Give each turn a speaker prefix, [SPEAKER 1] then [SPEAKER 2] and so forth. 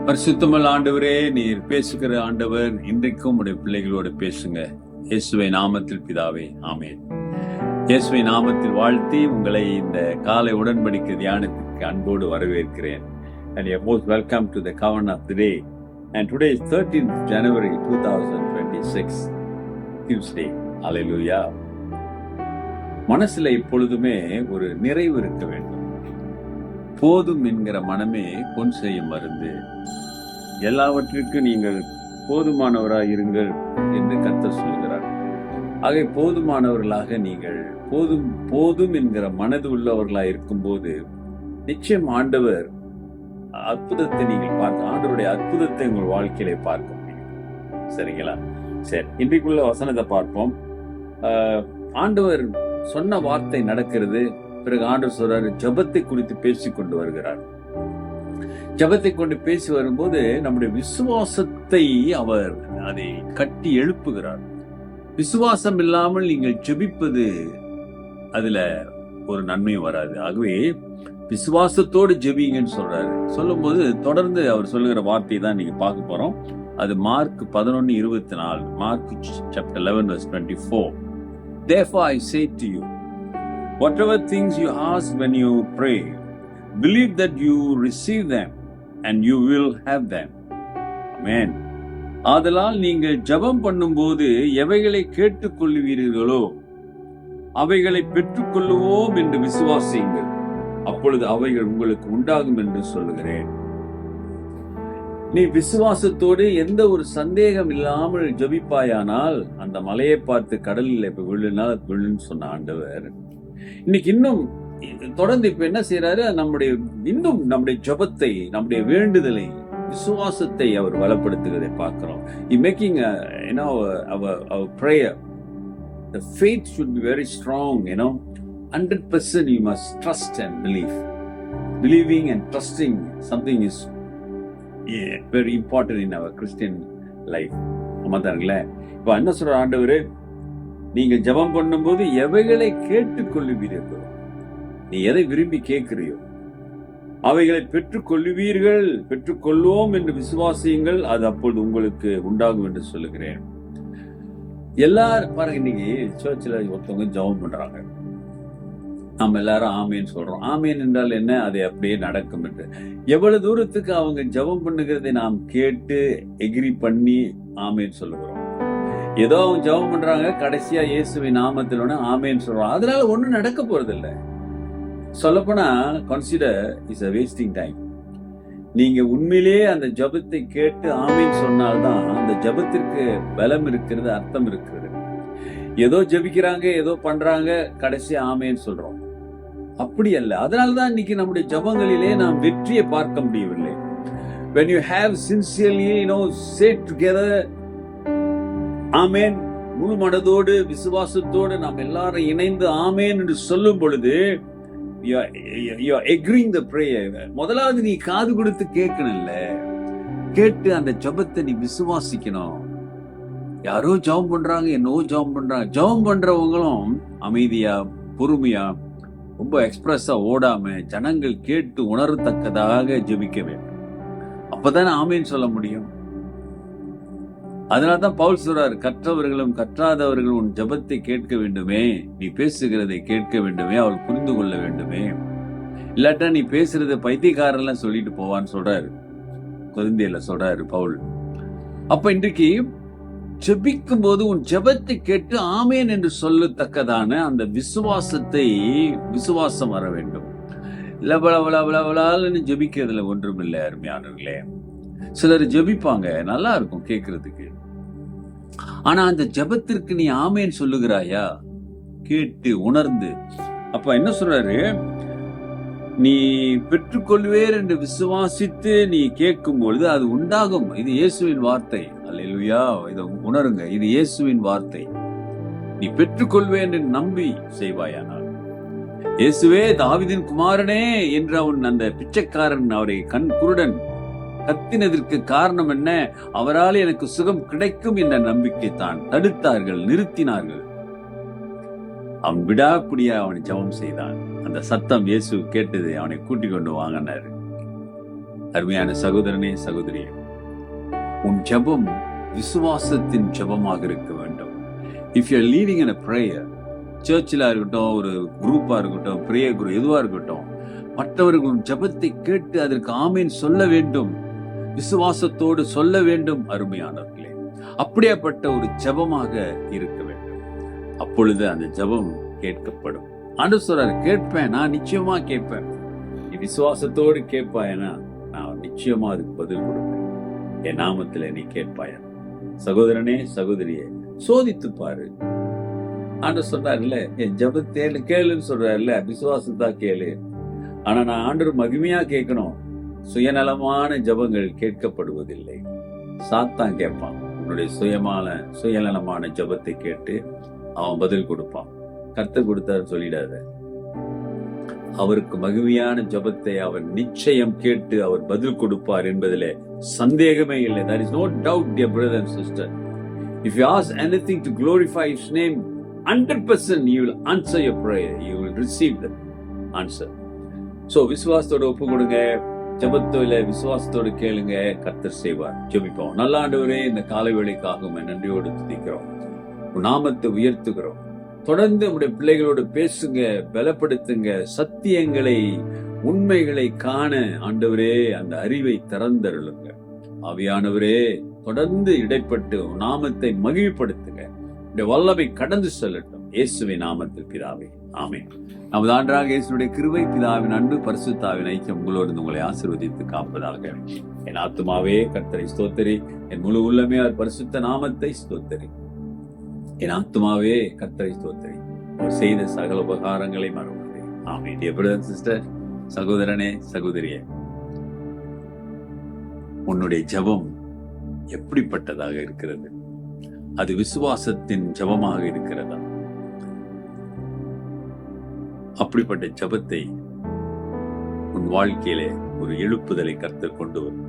[SPEAKER 1] பரிசுத்தமுள்ள ஆண்டவரே, நீர் பேசுகிற ஆண்டவர். இன்றைக்கும் உடைய பிள்ளைகளோடு பேசுங்க. இயேசுவை நாமத்தில் பிதாவே, ஆமென். இயேசுவை நாமத்தில் வாழ்த்தி உங்களை இந்த காலை உடன்படிக்கை தியானத்திற்கு அன்போடு வரவேற்கிறேன். And you are most welcome to the Covenant of the Day. And today is 13th January 2026, Tuesday. Hallelujah. மனசுல இப்பொழுதுமே ஒரு நிறைவு இருக்க வேண்டும். போதும் என்கிற மனமே பொன் செய்யும் மருந்து. எல்லாவற்றிற்கும் நீங்கள் போதுமானவராய் இருங்கள் என்று கர்த்தர் சொல்கிறார். ஆக போதுமானவர்களாக நீங்கள் போதும் என்கிற மனது உள்ளவர்களாய் இருக்கும்போது நிச்சயம் ஆண்டவர் அற்புதத்தை நீங்கள் பார்க்க, ஆண்டவருடைய அற்புதத்தை உங்கள் வாழ்க்கையிலே பார்க்க முடியும். சரிங்களா? சரி, இன்றைக்குள்ள வசனத்தை பார்ப்போம். ஆண்டவர் சொன்ன வார்த்தை நடக்கிறது. பிறகு ஆண்டவர் சொல்றாரு, ஜெபத்தை குறித்து பேசிக்கொண்டு வருகிறார். ஜெபத்தை கொண்டு பேசி வரும்போது நம்முடைய விசுவாசத்தை அவர் அதை கட்டி எழுப்புகிறார். விசுவாசம் இல்லாமல் நீங்கள் ஜெபிப்பது அதுல ஒரு நன்மையும் வராது. ஆகவே விசுவாசத்தோடு ஜெபிங்கன்னு சொல்றாரு. சொல்லும் போது தொடர்ந்து அவர் சொல்லுகிற வார்த்தை தான் நீங்க பார்க்க போறோம். அது mark 11:24, mark chapter 11 verse 24. Therefore I say to you, whatever things you ask when you pray, believe that you receive them and you will have them. Amen. ஆதலால் நீங்கள் ஜெபம் பண்ணும்போது எவைகளை கேட்டுக்கொள்ளுவீர்களோ அவைகளை பெற்றுக்கொள்ளுவோம் என்று விசுவாசியுங்கள், அப்பொழுது அவைகள் உங்களுக்கு உண்டாகும் என்று சொல்லுகிறேன். நீ விசுவாசத்தோடு எந்த ஒரு சந்தேகம் இல்லாமல் ஜெபிப்பாயானால் அந்த மலையை பார்த்து கடலில் இப்ப விழுனால் விழுன்னு சொன்ன ஆண்டவர் இன்னைக்கு இன்னும் தொடர்ந்து இப்ப என்ன செய்யறாரு, நம்முடைய ஜெபத்தை, நம்முடைய வேண்டுதலை, விசுவாசத்தை அவர் பலப்படுத்துவதை பார்க்கிறோம். He making our prayer, the faith should be very strong, 100% you must trust and believe. Believing and trusting something is very important in our Christian life. ஆமாதாங்களே. இப்ப என்ன சொல்ற ஆண்டவரே, நீங்க ஜெபம் பண்ணும்போது எவைகளை கேட்டுக்கொள்ளுவீர்கள், நீ எதை விரும்பி கேட்கிறியோ அவைகளை பெற்றுக்கொள்ளுவீர்கள், பெற்றுக்கொள்வோம் என்று விசுவாசியுங்கள், அது அப்பொழுது உங்களுக்கு உண்டாகும் என்று சொல்லுகிறேன். எல்லாரும் பாருங்க, இன்னைக்கு சர்ச்சில் ஒருத்தவங்க ஜெபம் பண்றாங்க, நம்ம எல்லாரும் ஆமேன்னு சொல்றோம். ஆமேன் என்றால் என்ன? அதை அப்படியே நடக்கும் என்று. எவ்வளவு தூரத்துக்கு அவங்க ஜெபம் பண்ணுகிறதை நாம் கேட்டு எகிரி பண்ணி ஆமேன்னு சொல்லுகிறோம். ஏதோ அவங்க ஜெபம் பண்றாங்க, கடைசியா இயேசுவின் நாமத்தில் ஆமேன்னு சொல்றோம். அதனால ஒண்ணும் நடக்க போறது இல்லை. சொல்லப்போனா consider is a wasting time. நீங்க உண்மையிலே அந்த ஜெபத்தை கேட்டு ஆமீன் சொன்னால்தான் அந்த ஜெபத்திற்கு பலம் இருக்கிறது, அர்த்தம் இருக்கிறது. ஏதோ ஜெபிக்கிறாங்க, ஏதோ பண்றாங்க, கடைசி ஆமேன்னு சொல்றோம். அப்படி அல்ல. அதனாலதான் இன்னைக்கு நம்முடைய ஜெபங்களிலே நாம் வெற்றியை பார்க்க முடியவில்லை. When you have sincerely, say together ஆமேன், முழு மனதோடு விசுவாசத்தோடு நாம் எல்லாரும் இணைந்து ஆமேன் என்று சொல்லும் பொழுது you are agreeing the prayer. முதலாவது நீ காது கொடுத்து கேட்கணும்ல, கேட்டு அந்த ஜெபத்தை நீ விசுவாசிக்கணும். யாரோ ஜெபம் பண்றாங்க, என்னவோ ஜெபம் பண்றாங்க. ஜெபம் பண்றவங்களும் அமைதியா, பொறுமையா, ரொம்ப எக்ஸ்பிரஸா ஓடாம ஜனங்கள் கேட்டு உணரத்தக்கதாக ஜெபிக்க வேண்டும். அப்பதானே ஆமேன்னு சொல்ல முடியும். அதனால்தான் பவுல் சொல்றாரு, கற்றவர்களும் கற்றாதவர்களும் உன் ஜெபத்தை கேட்க வேண்டுமே, நீ பேசுகிறதை கேட்க வேண்டுமே, அவள் புரிந்து கொள்ள வேண்டுமே. இல்லாட்டா நீ பேசுறத பைத்தியக்காரெல்லாம் சொல்லிட்டு போவான்னு சொல்றாரு, கொரிந்தியர்ல சொல்றாரு பவுல். அப்ப இன்றைக்கு ஜெபிக்கும் போது உன் ஜெபத்தை கேட்டு ஆமேன் என்று சொல்லத்தக்கதான அந்த விசுவாசம் வர வேண்டும். லபலபலபலன்னு ஜெபிக்கிறதுல ஒன்றும் இல்லை அருமையானவர்களே. சிலர் ஜெபிப்பாங்க, நல்லா இருக்கும் கேட்கறதுக்கு. ஆனா அந்த ஜெபத்திற்கு நீ ஆமேன் சொல்லுகிறாயா? கேட்டு உணர்ந்து. அப்ப என்ன சொல்றாரு, நீ பெற்றுக்கொள்வேர் என்று விசுவாசித்து நீ கேட்கும் பொழுது அது உண்டாகும். இது இயேசுவின் வார்த்தை. அல்லேலூயா. இதை உணருங்க, இது இயேசுவின் வார்த்தை. நீ பெற்றுக்கொள்வேன் என்று நம்பி செய்வாயானால். இயேசுவே தாவீதின் குமாரனே என்று அவன் அந்த பிச்சைக்காரன், அவரை கண் குருடன் கத்தினதற்கு காரணம் என்ன? அவரால் எனக்கு சுகம் கிடைக்கும் என்ற நம்பிக்கை தான். தடுத்தார்கள், நிறுத்தினார்கள். அவன் விடாப்பிடியா அவனை ஜெபம் செய்தான். அந்த சத்தம் இயேசு கேட்டது, அவனை கூட்டிக் கொண்டு வாங்கினாரு. அருமையான சகோதரனே, சகோதரியே, உன் ஜெபம் விசுவாசத்தின் ஜெபமாக இருக்க வேண்டும். If you are leading in a prayer, சர்ச்சில் இருக்கட்டும், ஒரு குரூப்பா இருக்கட்டும், பிரேயர் குரூப் எதுவா இருக்கட்டும், மற்றவர்கள் ஜெபத்தை கேட்டு அதற்கு ஆமீன் சொல்ல வேண்டும், விசுவாசத்தோடு சொல்ல வேண்டும். அருமையானவர்களே, அப்படியாப்பட்ட ஒரு ஜெபமாக இருக்க வேண்டும். அப்பொழுது அந்த ஜெபம் கேட்கப்படும். ஆண்டவர் சொல்றாரு, கேட்பேன், நான் நிச்சயமா கேட்பேன். நீ விசுவாசத்தோடு கேட்பாயனா நான் நிச்சயமா அதுக்கு பதில் கொடுப்பேன். என் நாமத்துல நீ கேட்பாயா. சகோதரனே, சகோதரியே, சோதித்து பாரு. ஆண்டவர் சொல்றாருல்ல, என் ஜெபத்தை கேளுன்னு சொல்றாருல்ல, விசுவாசத்தா கேளு. ஆனா நான் ஆண்டவர் மகிமையா கேட்கணும். சுயநலமான ஜெபங்கள் கேட்கப்படுவதில்லை. சாத்தான் கேட்பான். உன்னுடைய சுயநலமான ஜெபத்தை கேட்டு அவன் பதில் கொடுப்பான். கர்த்தர் கொடுத்தாரு சொல்லிடாத. அவருக்கு மகிமையான ஜெபத்தை அவர் நிச்சயம் கேட்டு அவர் பதில் கொடுப்பார் என்பதிலே சந்தேகமே இல்லை. There is no doubt, dear brother and sister. If you ask anything to glorify His name, 100% He will answer your prayer. You will receive the answer. So விசுவாசத்தோட ஒப்பு கொடுங்க. ஜெபத்தோட விசுவாசத்தோடு கேளுங்க, கர்த்தர் செய்வார். ஜெபிப்போம். நல்ல ஆண்டவரே, இந்த காலை வேளைக்காக நன்றியோடு துதிக்கிறோம். நாமத்தை உயர்த்துகிறோம். தொடர்ந்து உடைய பிள்ளைகளோடு பேசுங்க, பலப்படுத்துங்க. சத்தியங்களை, உண்மைகளை காண ஆண்டவரே அந்த அறிவை திறந்தருளுங்க. ஆவியானவரே, தொடர்ந்து இடைப்பட்டு நாமத்தை மகிழ்ப்படுத்துங்க. இந்த வல்லமை கடந்து செல்லட்டும். இயேசுவின் நாமத்தில் பிதாவே, ஆமென். நமது ஆண்டவராக இயேசுவுடைய கிருபை, பிதாவின் அன்பு, பரிசுத்தாவின் ஐக்கியம் உங்களோடு உங்களை ஆசீர்வதித்து காப்பதாக. என் ஆத்துமாவே கர்த்தரை ஸ்தோத்திரி, என் முழு உள்ளமே அவர் பரிசுத்த நாமத்தை ஸ்தோத்திரி. என் ஆத்துமாவே கர்த்தரை ஸ்தோத்திரி, அவர் செய்த சகல உபகாரங்களை மறவாதே. ஆமென். டியர் பிரதர் சிஸ்டர், சகோதரனே, சகோதரியே, உன்னுடைய ஜெபம் எப்படிப்பட்டதாக இருக்கிறது? அது விசுவாசத்தின் ஜெபமாக இருக்கிறதா? அப்படிப்பட்ட ஜெபத்தை உன் வாழ்க்கையிலே ஒரு எழுப்புதலை கர்த்தர் கொண்டு வரும்.